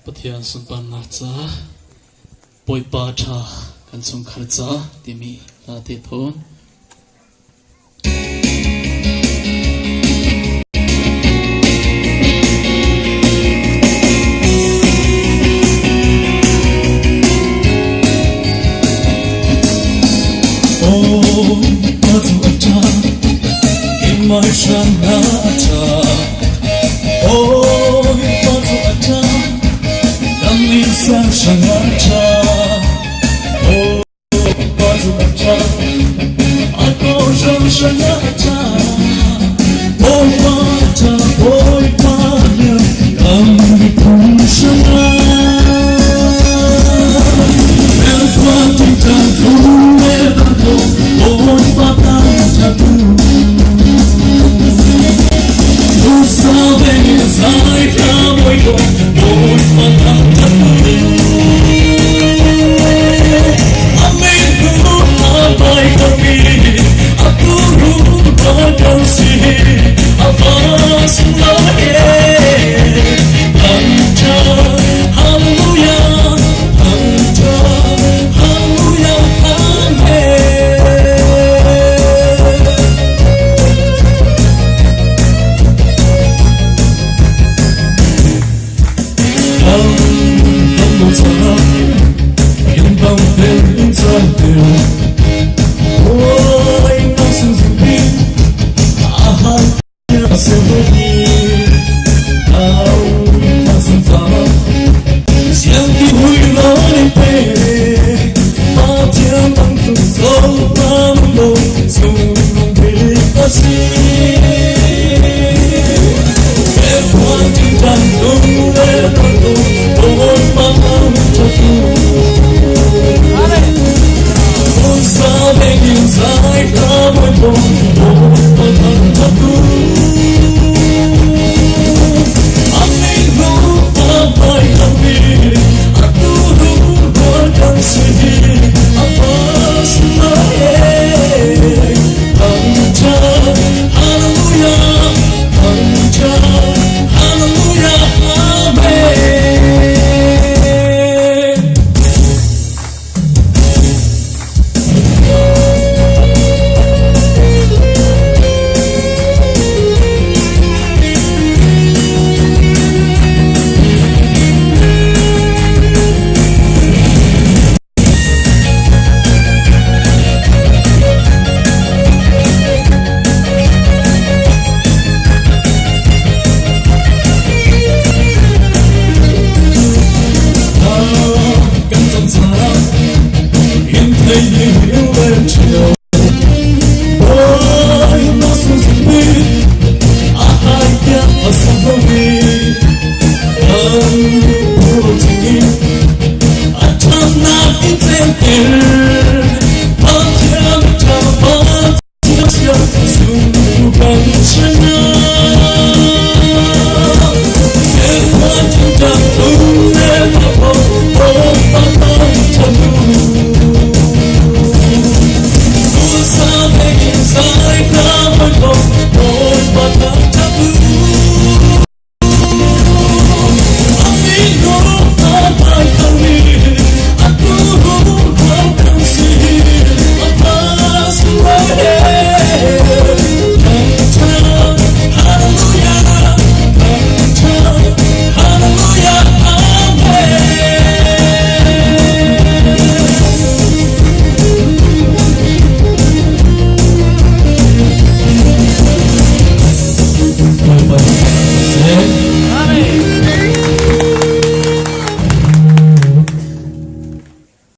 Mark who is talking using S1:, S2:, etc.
S1: Pathian sumpan narca poi pacha kan sung kharcha timi la te thon
S2: mai sang na cha ôi bao nhiêu anh cha đắm đi sang sang na cha ôi bao nhiêu anh cha ai có trong sang na cha ôi ba cha ôi ba nhớ cầm cùng sang na em qua tình cảm không em không ôi ba ta cha Sai cả mỗi con mỗi phần thầm thầm Amin ku abai kami aku rupakan si apa selae Anta hallelujah Anta hallelujah amen Hãy subscribe